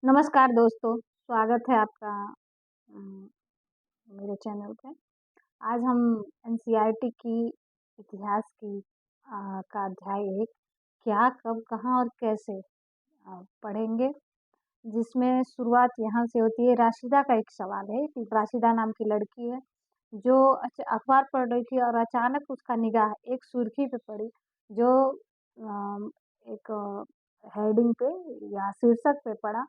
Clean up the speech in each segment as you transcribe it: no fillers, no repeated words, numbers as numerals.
नमस्कार दोस्तों, स्वागत है आपका उम, मेरे चैनल पे। आज हम एनसीईआरटी की इतिहास की का अध्याय 1 क्या, कब, कहाँ और कैसे पढ़ेंगे, जिसमें शुरुआत यहाँ से होती है। राशिदा का एक सवाल है कि राशिदा नाम की लड़की है, जो अखबार पढ़ रही थी और अचानक उसका निगाह एक सुर्खी पे पड़ी, जो एक हेडिंग पे या शीर्षक पे पड़ा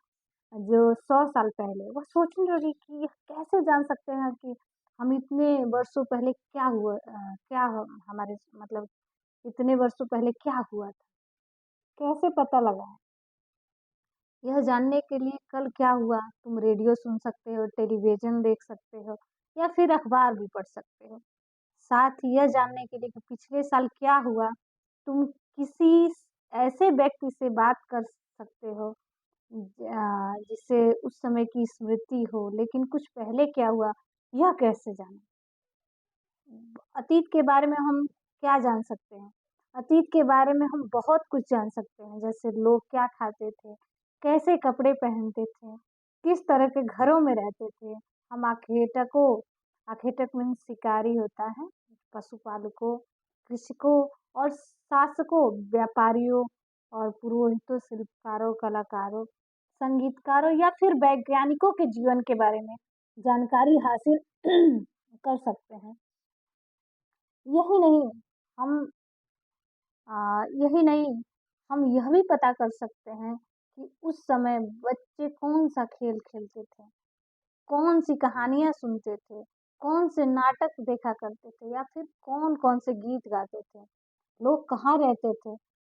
जो 100 साल पहले, वो सोचने लगी कि कैसे जान सकते हैं कि हम इतने वर्षों पहले क्या हुआ क्या हम हमारे मतलब इतने वर्षों पहले क्या हुआ था? कैसे पता लगा? यह जानने के लिए कल क्या हुआ, तुम रेडियो सुन सकते हो, टेलीविज़न देख सकते हो या फिर अखबार भी पढ़ सकते हो। साथ ही यह जानने के लिए कि पिछले साल क्या हुआ, तुम किसी ऐसे व्यक्ति से बात कर सकते हो जिससे उस समय की स्मृति हो, लेकिन कुछ पहले क्या हुआ, यह कैसे जानें? अतीत के बारे में हम क्या जान सकते हैं? अतीत के बारे में हम बहुत कुछ जान सकते हैं, जैसे लोग क्या खाते थे, कैसे कपड़े पहनते थे, किस तरह के घरों में रहते थे। हम आखेटक मीन्स शिकारी होता है, पशुपालकों, कृषकों और शासकों, व्यापारियों और पुरोहितों, शिल्पकारों, कलाकारों, संगीतकारों या फिर वैज्ञानिकों के जीवन के बारे में जानकारी हासिल कर सकते हैं। यही नहीं, हम यही नहीं, हम यह भी पता कर सकते हैं कि उस समय बच्चे कौन-सा खेल खेलते थे, कौन-सी कहानियाँ सुनते थे, कौन से नाटक देखा करते थे या फिर कौन-कौन से गीत गाते थे। लोग कहाँ रहते थे?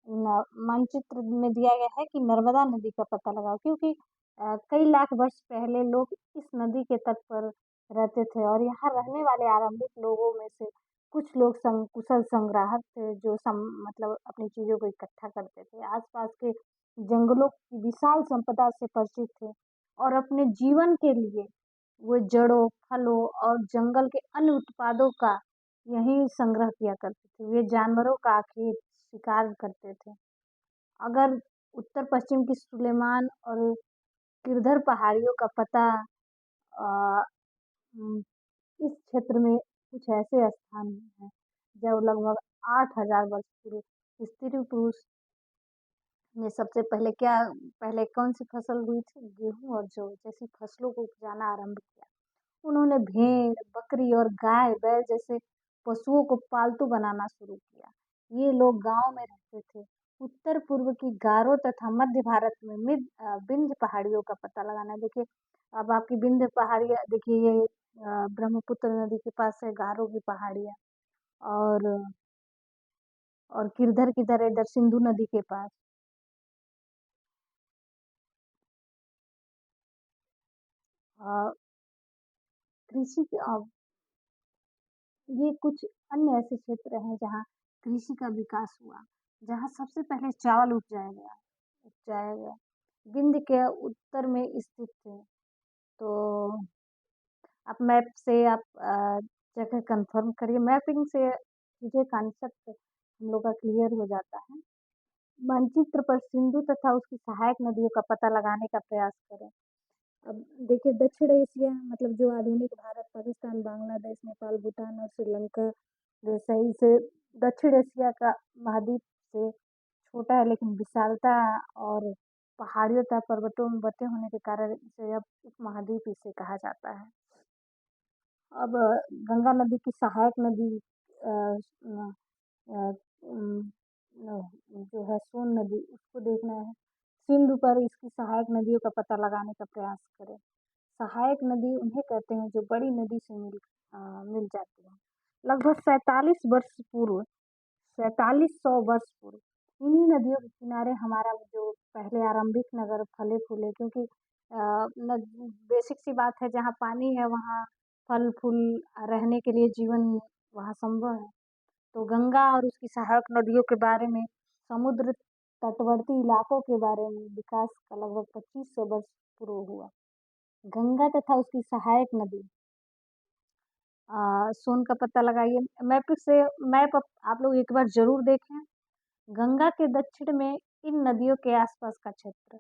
मानचित्र में दिया गया है कि नर्मदा नदी का पता लगाओ क्योंकि कई लाख वर्ष पहले लोग इस नदी के तट पर रहते थे और यहाँ रहने वाले आरंभिक लोगों में से कुछ लोग कुशल संग्राहक थे जो मतलब अपनी चीज़ों को इकट्ठा करते थे। आसपास के जंगलों की विशाल संपदा से परिचित थे और अपने जीवन के लिए वो जड़ों, फलों और जंगल के अन्य उत्पादों का यही संग्रह किया करते थे। वे जानवरों का आखिर शिकार करते थे। अगर उत्तर-पश्चिम की सुलेमान और गिरधर पहाड़ियों का पता अ, उम, इस क्षेत्र में कुछ ऐसे स्थान हैं, जो लगभग 8000 वर्ष पूर्व स्त्री-पुरुष में सबसे पहले कौन-सी फसल हुई थी? गेहूँ और जौ जैसी फसलों को उपजाना आरंभ किया। उन्होंने भेड़, बकरी और गाय-बैल जैसे पशुओं को पालतू बनाना शुरू किया। ये लोग गाँव में रहते थे। उत्तर-पूर्व की गारो तथा मध्य भारत में विंध्य पहाड़ियों का पता लगाना है। देखिए, अब आपकी विंध्य पहाड़ियाँ देखिए ये ब्रह्मपुत्र नदी के पास है गारो की पहाड़ियाँ और किधर किधर है इधर सिंधु नदी के पास। अ, कृषि के ये कुछ अन्य ऐसे क्षेत्र हैं जहाँ कृषि का विकास हुआ, जहाँ सबसे पहले चावल उपजाया गया। विंध्य के उत्तर में स्थित थे, तो आप मैप से आप जगह कंफर्म करिए। मैपिंग से चीज़ें कांसेप्ट हम लोग का क्लियर हो जाता है। मानचित्र पर सिंधु तथा उसकी सहायक नदियों का पता लगाने का प्रयास करें। अब देखिए दक्षिण एशिया मतलब जो आधुनिक भारत, पाकिस्तान, बांग्लादेश, नेपाल, भूटान और श्रीलंका जैसा इस दक्षिण एशिया का महाद्वीप से छोटा है लेकिन विशालता और पहाड़ियों तथा पर्वतों में बटे होने के कारण इसे अब उपमहाद्वीप इसे कहा जाता है। अब गंगा नदी की सहायक नदी अ अ, उम, जो है सोन नदी उसको देखना है। सिंधु पर इसकी सहायक नदियों का पता लगाने का प्रयास करें। सहायक नदी उन्हें कहते हैं जो बड़ी नदी से मिल जाती हैं। लगभग 4700 वर्ष पूर्व इन्हीं नदियों के किनारे हमारा जो पहले आरंभिक नगर फले-फूले क्योंकि न बेसिक सी बात है जहाँ पानी है वहाँ फल-फूल रहने के लिए जीवन वहाँ संभव है। तो गंगा और उसकी सहायक नदियों के बारे में, समुद्र तटवर्ती इलाकों के बारे में विकास का लगभग 2500 वर्ष पूर्व हुआ। गंगा तथा उसकी सहायक नदी सोन का पता लगाइए। मैप आप लोग एक बार ज़रूर देखें। गंगा के दक्षिण में इन नदियों के आसपास का क्षेत्र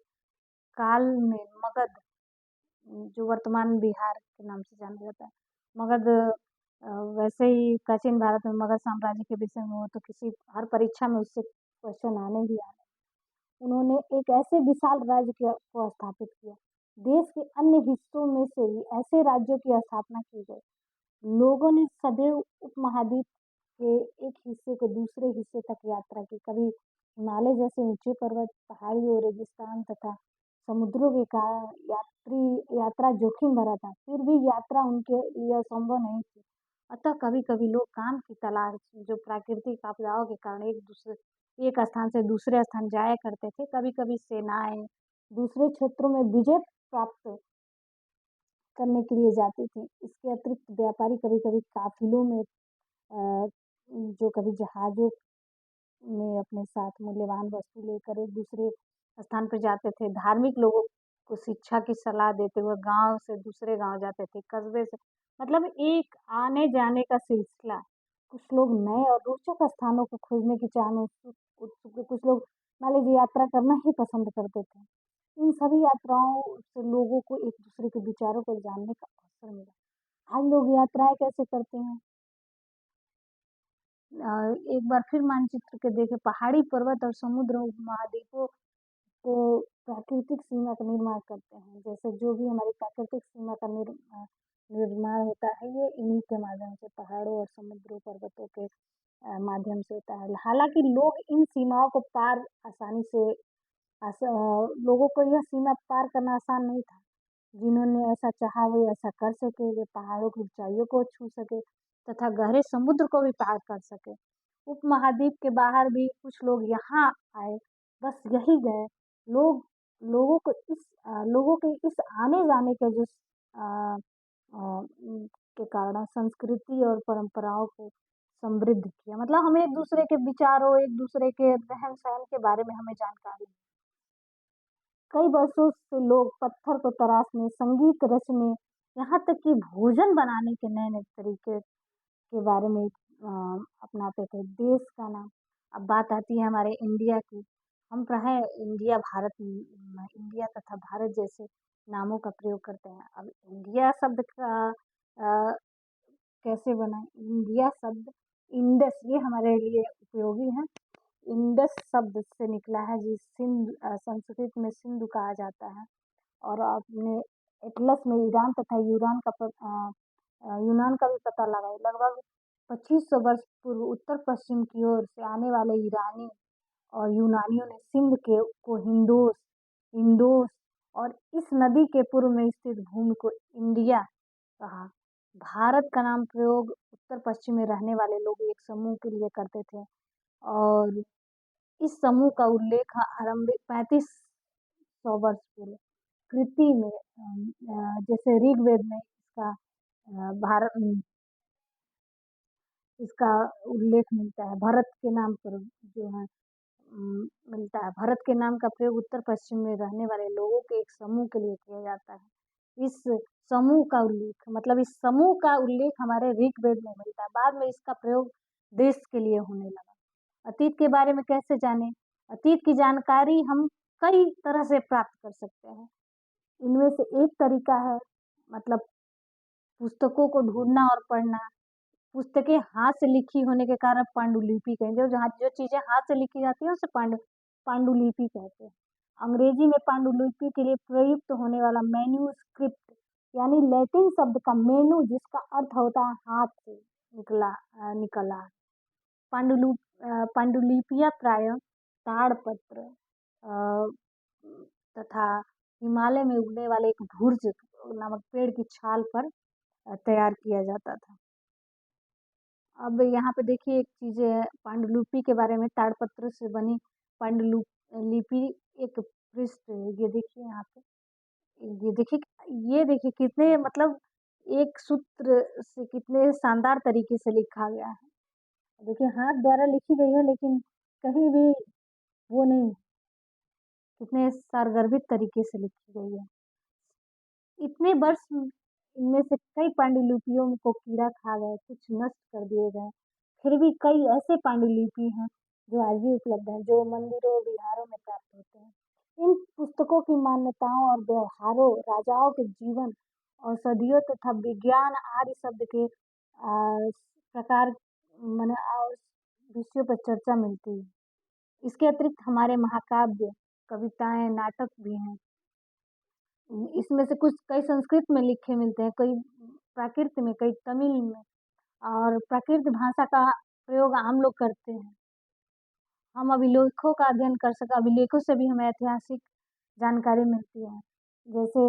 काल में मगध, जो वर्तमान बिहार के नाम से जाना जाता है, मगध, वैसे ही प्राचीन भारत में मगध साम्राज्य के विषय में हो तो किसी हर परीक्षा में उससे क्वेश्चन आने ही आने। उन्होंने एक ऐसे विशाल राज्य को स्थापित किया। देश के अन्य हिस्सों में से भी ऐसे राज्यों की स्थापना की गई। लोगों ने सदैव उपमहाद्वीप के एक हिस्से को दूसरे हिस्से तक यात्रा की। कभी हिमालय जैसे ऊंचे पर्वत, पहाड़ी और रेगिस्तान तथा समुद्रों के कारण यात्रा जोखिम भरा था, फिर भी यात्रा उनके लिए असंभव नहीं थी। अतः कभी कभी लोग काम की तलाश, जो प्राकृतिक आपदाओं के कारण एक स्थान से दूसरे स्थान जाया करते थे। कभी कभी सेनाएं दूसरे क्षेत्रों में विजय प्राप्त करने के लिए जाती थी। इसके अतिरिक्त व्यापारी कभी कभी काफिलों में जो कभी जहाजों में अपने साथ मूल्यवान वस्तु लेकर एक दूसरे स्थान पर जाते थे। धार्मिक लोगों को शिक्षा की सलाह देते हुए गांव से दूसरे गांव जाते थे, कस्बे से, मतलब एक आने जाने का सिलसिला। कुछ लोग नए और रोचक स्थानों को खोजने की चाह में उत्सुक थे। कुछ लोग मान लीजिए यात्रा करना ही पसंद करते थे। इन सभी यात्राओं से लोगों को एक दूसरे के विचारों को जानने का अवसर मिला। आज लोग यात्राएं कैसे करते हैं? एक बार फिर मानचित्र के देखें, पहाड़ी पर्वत और समुद्र उपमहाद्वीपों को प्राकृतिक सीमा का निर्माण करते हैं। जैसे जो भी हमारी प्राकृतिक सीमा का निर्माण होता है, ये इन्हीं के माध्यम से, पहाड़ों और समुद्रों पर्वतों के माध्यम से होता है। हालांकि लोग इन सीमाओं को पार आसानी से लोगों को यह सीमा पार करना आसान नहीं था। जिन्होंने ऐसा चाहा वे ऐसा कर सके, वे पहाड़ों की ऊंचाइयों को छू सके तथा गहरे समुद्र को भी पार कर सके। उपमहाद्वीप के बाहर भी कुछ लोग यहाँ आए, बस यही गए। लोग लोगों के इस आने जाने के जो के कारण संस्कृति और परंपराओं को समृद्ध किया। मतलब हमें एक दूसरे के विचारों, एक दूसरे के रहन सहन के बारे में हमें जानकारी। कई वर्षों से लोग पत्थर को तराशने, संगीत रचने, यहाँ तक कि भोजन बनाने के नए नए तरीके के बारे में अपनाते थे। देश का नाम, अब बात आती है हमारे इंडिया की। हम प्राय इंडिया तथा भारत जैसे नामों का प्रयोग करते हैं। अब इंडिया शब्द का कैसे बना? इंडिया शब्द इंडस, ये हमारे लिए उपयोगी है। इंडस शब्द से निकला है, संस्कृत में सिंधु कहा जाता है। और आपने एटलस में ईरान तथा यूनान का भी पता लगाए। लगभग 2500 वर्ष पूर्व उत्तर पश्चिम की ओर से आने वाले ईरानी और यूनानियों ने सिंध के को हिंदोस इंडोस और इस नदी के पूर्व में स्थित भूमि को इंडिया कहा। भारत का नाम प्रयोग उत्तर पश्चिम में रहने वाले लोग एक समूह के लिए करते थे। और इस समूह का उल्लेख आरंभिक 3500 वर्ष पूर्व कृति में, जैसे ऋग्वेद में इसका उल्लेख मिलता है। भरत के नाम पर जो है मिलता है। भारत के नाम का प्रयोग उत्तर पश्चिम में रहने वाले लोगों के एक समूह के लिए किया जाता है। इस समूह का उल्लेख, मतलब इस समूह का उल्लेख हमारे ऋग्वेद में मिलता है। बाद में इसका प्रयोग देश के लिए होने लगा। अतीत के बारे में कैसे जाने? अतीत की जानकारी हम कई तरह से प्राप्त कर सकते हैं। इनमें से एक तरीका है, मतलब पुस्तकों को ढूंढना और पढ़ना। पुस्तकें हाथ से लिखी होने के कारण पांडुलिपि कहें, जो चीजें हाथ से लिखी जाती है उसे पांडुलिपि कहते हैं। अंग्रेजी में पांडुलिपि के लिए प्रयुक्त होने वाला मैन्यूस्क्रिप्ट, यानी लैटिन शब्द का मेनू, जिसका अर्थ होता है हाथ से निकला। पांडुलिपियां प्रायः ताड़पत्र तथा हिमालय में उगने वाले एक भुर्ज नामक पेड़ की छाल पर तैयार किया जाता था। अब यहाँ पे देखिए एक चीज है पांडुलिपि के बारे में। ताड़पत्र से बनी पांडुलिपि एक पृष्ठ है, ये देखिए यहाँ पे, ये देखिए कितने, मतलब एक सूत्र से कितने शानदार तरीके से लिखा गया है। देखिए हाथ द्वारा लिखी गई है, लेकिन कहीं भी वो नहीं, कितने सारगर्भित तरीके से लिखी गई है। इतने वर्ष इनमें से कई पांडुलिपियों को कीड़ा खा गए, कुछ नष्ट कर दिए गए। फिर भी कई ऐसे पांडुलिपि हैं जो आज भी उपलब्ध हैं, जो मंदिरों विहारों में प्राप्त होते हैं। इन पुस्तकों की मान्यताओं और व्यवहारों, राजाओं के जीवन और सदियों तथा विज्ञान आदि शब्द के प्रकार माने विषयों पर चर्चा मिलती है। इसके अतिरिक्त हमारे महाकाव्य, कविताएँ, नाटक भी हैं। इसमें से कुछ कई संस्कृत में लिखे मिलते हैं, कई प्राकृत में, कई तमिल में और प्राकृत भाषा का प्रयोग हम लोग करते हैं। हम अभिलेखों का अध्ययन कर सकें, अभिलेखों से भी हमें ऐतिहासिक जानकारी मिलती है। जैसे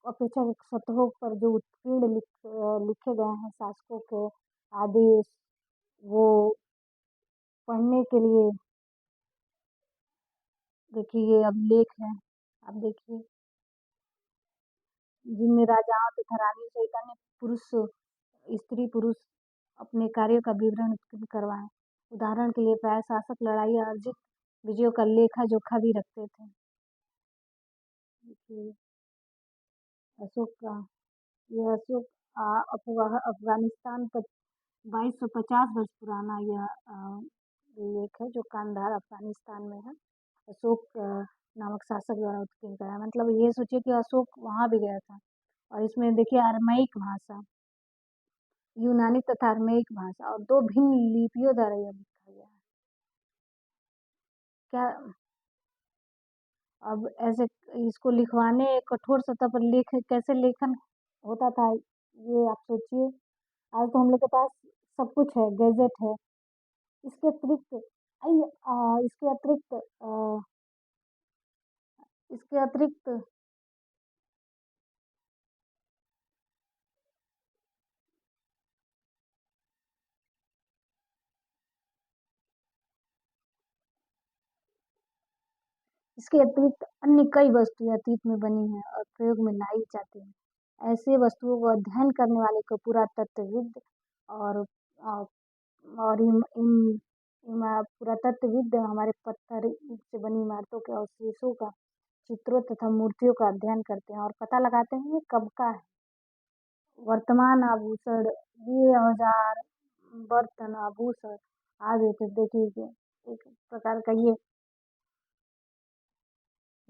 अपेक्षाकृत सतहों पर जो उत्कीर्ण लिखे गए हैं शासकों के आदेश, वो पढ़ने के लिए देखिए ये अभिलेख हैं, आप देखिए, जिनमें राजाओं तथा रानियों सहित अन्य पुरुष, स्त्री-पुरुष अपने कार्यों का विवरण उत्कीर्ण करवाएँ। उदाहरण के लिए प्राय शासक लड़ाई या अर्जित विजयों का लेखा-जोखा भी रखते थे। देखिए, अशोक का ये अशोक अफ़गानिस्तान का 2250 वर्ष पुराना यह लेख है जो कांधार अफ़गानिस्तान में है। अशोक नामक शासक द्वारा उत्कीर्ण कराया। मतलब ये सोचिए कि अशोक वहाँ भी गया था और इसमें देखिए अरमैक भाषा, यूनानी तथा अरमैक भाषा और 2 भिन्न लिपियों द्वारा यह लिखा गया है। क्या अब ऐसे इसको लिखवाने कठोर सतह पर लेख कैसे लेखन होता था, ये आप सोचिए। आज तो हम लोग के पास सब कुछ है, गैजेट है। इसके अतिरिक्त इसके अतिरिक्त इसके अतिरिक्त इसके अतिरिक्त अन्य कई वस्तुएँ अतीत में बनी हैं और प्रयोग में लाई जाती हैं। ऐसे वस्तुओं को अध्ययन करने वाले को पुरातत्वविद और अ, और इम इम इमा पुरातत्वविद हमारे पत्थर ईंट से बनी इमारतों के अवशेषों का, चित्रों तथा मूर्तियों का अध्ययन करते हैं और पता लगाते हैं ये कब का है। वर्तमान आभूषण, ये औजार, बर्तन, आभूषण आदि तो देखिए एक प्रकार का ये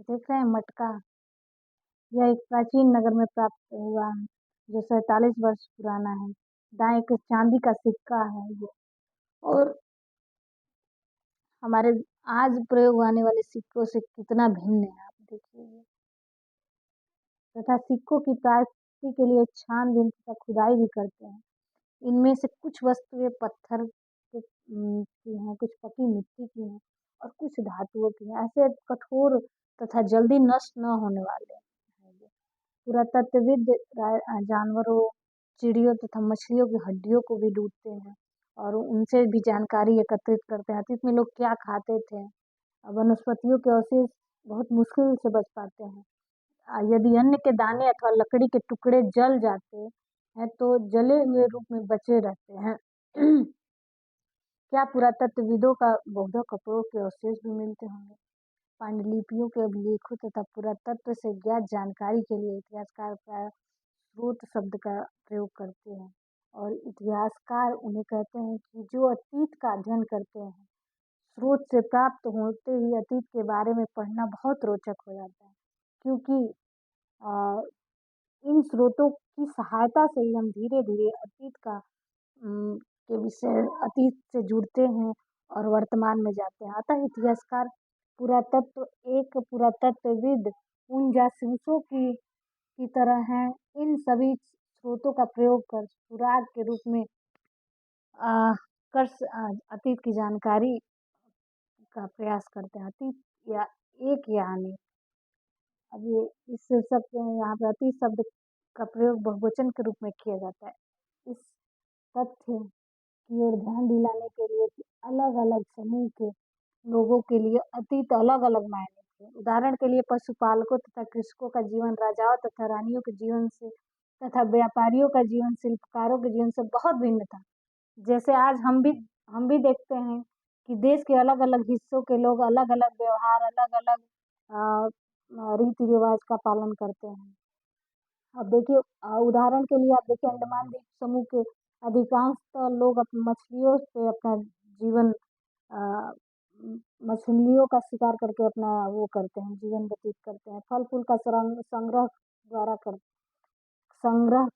देख रहे हैं मटका, यह एक प्राचीन नगर में प्राप्त हुआ है, जो 47 वर्ष पुराना है। दाएँ एक चांदी का सिक्का है ये और हमारे आज प्रयोग आने वाले सिक्कों से कितना भिन्न है, आप देखिए ये। तथा सिक्कों की प्राप्ति के लिए छानबीन तथा खुदाई भी करते हैं। इनमें से कुछ वस्तुएँ पत्थर के की हैं, कुछ पकी मिट्टी की हैं और कुछ धातुओं की हैं। ऐसे कठोर तथा जल्दी नष्ट न होने वाले हैं ये। पुरातत्वविद जानवरों, चिड़ियों तथा मछलियों की हड्डियों को भी ढूँढते हैं और उनसे भी जानकारी एकत्रित करते हैं। अतीत में लोग क्या खाते थे? वनस्पतियों के अवशेष बहुत मुश्किल से बच पाते हैं। यदि अन्न के दाने अथवा लकड़ी के टुकड़े जल जाते हैं, तो जले हुए रूप में बचे रहते हैं। क्या पुरातत्वविदों का बौद्धों कपड़ों के अवशेष भी मिलते होंगे? पांडुलिपियों के अभिलेखों तथा पुरातत्व से ज्ञात जानकारी के लिए इतिहासकार प्रायः स्रोत शब्द का प्रयोग करते हैं और इतिहासकार उन्हें कहते हैं कि जो अतीत का अध्ययन करते हैं। स्रोत से प्राप्त होते ही अतीत के बारे में पढ़ना बहुत रोचक हो जाता है क्योंकि अ, इन स्रोतों की सहायता से ही हम धीरे-धीरे अतीत का के विषय अतीत से जुड़ते हैं और वर्तमान में जाते हैं। अतः इतिहासकार पुरातत्वविद उन जासूसों की तरह हैं। इन सभी स्रोतों का प्रयोग कर सुराग के रूप में अ, अतीत की जानकारी का प्रयास करते हैं। अतीत या एक या अनेक। अब ये इस शीर्षक में यहाँ पे अतीत शब्द का प्रयोग बहुवचन के रूप में किया जाता है। इस तथ्य की ओर ध्यान दिलाने के लिए कि अलग-अलग समूह के लोगों के लिए अतीत अलग-अलग मायने थे। उदाहरण के लिए पशुपालकों तथा कृषकों का जीवन राजाओं तथा रानियों के जीवन से तथा व्यापारियों का जीवन शिल्पकारों के जीवन से बहुत भिन्न था। जैसे आज हम भी देखते हैं कि देश के अलग-अलग हिस्सों के लोग अलग-अलग व्यवहार, अलग-अलग रीति-रिवाज का पालन करते हैं। अब देखिए उदाहरण के लिए आप देखिए अंडमान द्वीप समूह के अधिकांशतः लोग मछलियों से अपना जीवन मछलियों का शिकार करके अपना वो करते हैं, जीवन व्यतीत करते हैं। फल-फूल का संग्रह द्वारा कर संग्रह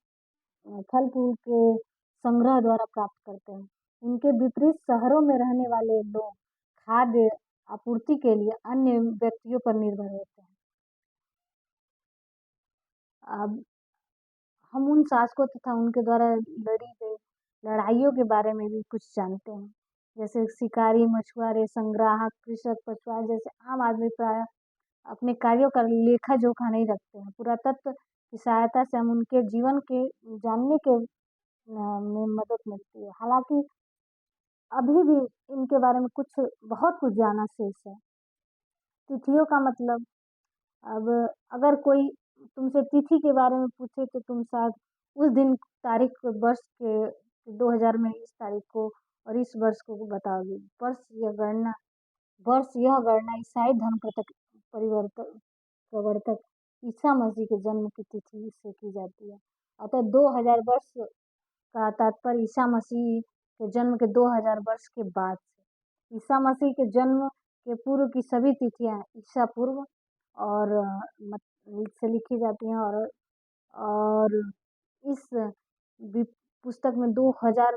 फल-फूल के संग्रह द्वारा प्राप्त करते हैं। इनके विपरीत शहरों में रहने वाले लोग खाद्य आपूर्ति के लिए अन्य व्यक्तियों पर निर्भर होते हैं। अब हम उन शासकों तथा उनके द्वारा लड़ी गई लड़ाइयों के बारे में भी कुछ जानते हैं। जैसे शिकारी, मछुआरे, संग्राहक, कृषक, पशुआर जैसे आम आदमी प्रायः अपने कार्यों का लेखा-जोखा नहीं रखते हैं। पुरातत्व की सहायता से हम उनके जीवन के जानने के में मदद मिलती है। हालाँकि अभी भी इनके बारे में बहुत कुछ जाना शेष है। तिथियों का मतलब अब अगर कोई तुमसे तिथि के बारे में पूछे तो तुम शायद उस दिन तारीख को वर्ष के 2000 में इस तारीख को और इस वर्ष को बताओगे। वर्ष यह गणना ईसाई धर्म परिवर्तक प्रवर्तक ईसा मसीह के जन्म की तिथि से की जाती है। अतः 2000 वर्ष का तात्पर्य ईसा मसीह के जन्म के 2000 वर्ष के बाद से। ईसा मसीह के जन्म के पूर्व की सभी तिथियां ईसा पूर्व और से लिखी जाती हैं और इस पुस्तक में 2000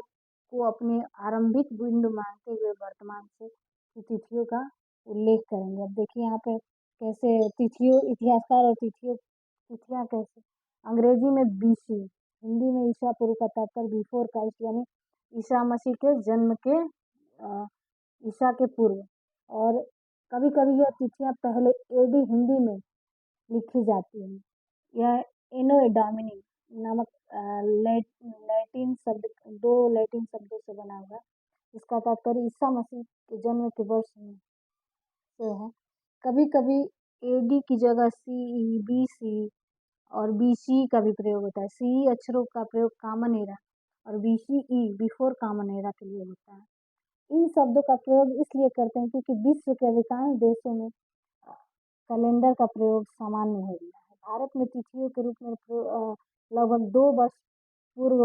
को अपने आरंभिक बिंदु मानते हुए वर्तमान से की तिथियों का उल्लेख करेंगे। अब देखिए यहाँ पे कैसे इतिहासकार और तिथियां कैसे अंग्रेजी में बीसी, हिंदी में ईसा पूर्व का तात्पर्य बिफोर क्राइस्ट यानी ईसा मसीह के जन्म के ईसा के पूर्व। और कभी-कभी यह तिथियां पहले एडी हिंदी में लिखी जाती हैं। यह एनो डोमिनी नामक लैटिन शब्द 2 लैटिन शब्दों से बना हुआ है। इसका तात्पर्य ईसा मसीह के जन्म के वर्ष में से है। कभी-कभी एडी की जगह सीई, बीसी और बीसी का भी प्रयोग होता है। सीई अक्षरों का प्रयोग कॉमन एरा और बीसीई बिफोर कॉमन एरा के लिए होता है। इन शब्दों का प्रयोग इसलिए करते हैं क्योंकि विश्व के अधिकांश देशों में कैलेंडर का प्रयोग सामान्य हो गया है। भारत में तिथियों के रूप में लगभग 2 वर्ष पूर्व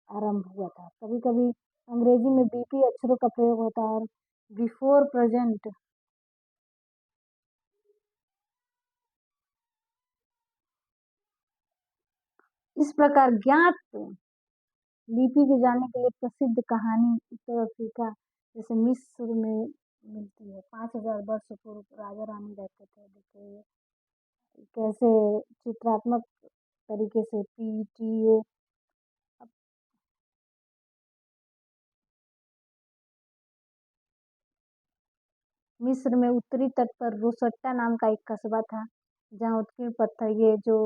आरंभ हुआ था। कभी-कभी अंग्रेजी में बीपी अक्षरों का प्रयोग होता है और बिफोर प्रेजेंट इस प्रकार ज्ञात लिपि के जानने के लिए प्रसिद्ध कहानी उत्तर अफ्रीका जैसे मिस्र में मिलती है। 5000 वर्ष पूर्व राजा रानी रहते थे। देखिए कैसे चित्रात्मक तरीके से पीटीओ मिस्र में उत्तरी तट पर रोसट्टा नाम का एक कस्बा था, जहाँ उत्कीर्ण पत्थर ये जो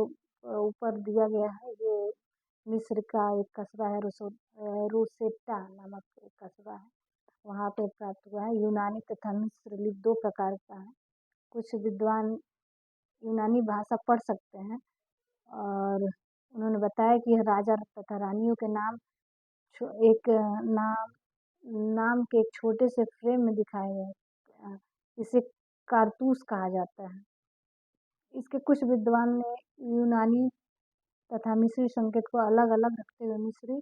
ऊपर दिया गया है ये मिस्र का एक कस्बा है रोसेट्टा नामक एक कस्बा है, वहाँ पे प्राप्त हुआ है। यूनानी तथा मिस्र लिपि 2 प्रकार का है। कुछ विद्वान यूनानी भाषा पढ़ सकते हैं और उन्होंने बताया कि यह राजा तथा रानियों के एक नाम के एक छोटे से फ्रेम में दिखाए गए। इसे कारतूस कहा जाता है। इसके कुछ विद्वान ने यूनानी तथा मिस्री संकेत को अलग-अलग रखते हुए मिस्री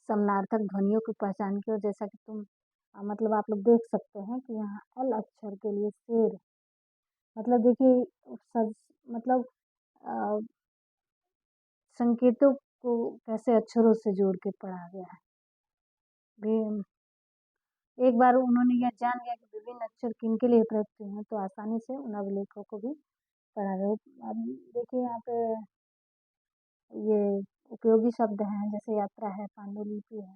समानार्थक ध्वनियों की पहचान की और जैसा कि मतलब आप लोग देख सकते हैं कि यहाँ एल अक्षर के लिए शेर मतलब देखिए मतलब अ, संकेतों को कैसे अक्षरों से जोड़ के पढ़ा गया है। एक बार उन्होंने यह जान लिया कि विभिन्न अक्षर किनके लिए प्रयुक्त हैं तो आसानी से उन अभिलेखों को भी पढ़ा गया। अब देखिए यहाँ पे ये उपयोगी शब्द हैं जैसे यात्रा है, पांडुलिपि है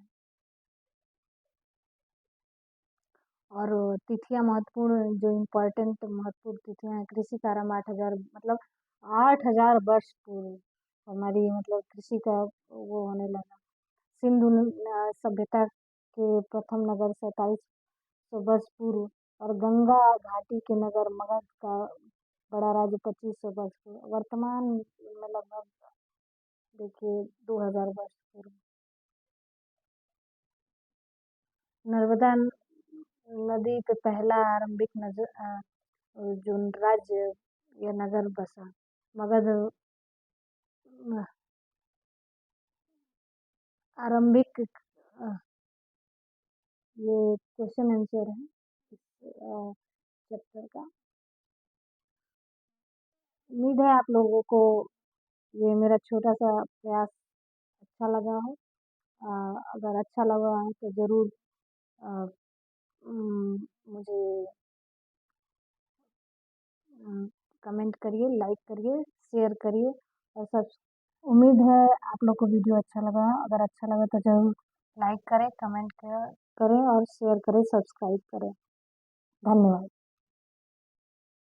और तिथियां महत्वपूर्ण तिथियां हैं। कृषि का आरंभ 8000 मतलब 8000 वर्ष पूर्व हमारी मतलब कृषि का वो होने लगा। सिंधु सभ्यता के प्रथम नगर 4700 वर्ष पूर्व और गंगा घाटी के नगर मगध का बड़ा राज्य 2500 वर्ष पूर्व। वर्तमान में लगभग देखिए 2000 वर्ष पूर्व। नर्मदा नदी पे पहला आरंभिक जो राज्य या नगर बसा मगध आरंभिक ये क्वेश्चन आंसर है इस चैप्टर का। उम्मीद है आप लोगों को ये मेरा छोटा-सा प्रयास अच्छा लगा हो। अगर अच्छा लगा हो तो ज़रूर अ, मुझे कमेंट करिए, लाइक करिए, शेयर करिए और उम्मीद है आप लोग को वीडियो अच्छा लगा। अगर अच्छा लगा तो ज़रूर लाइक करें, कमेंट करें और शेयर करें, सब्सक्राइब करें। धन्यवाद।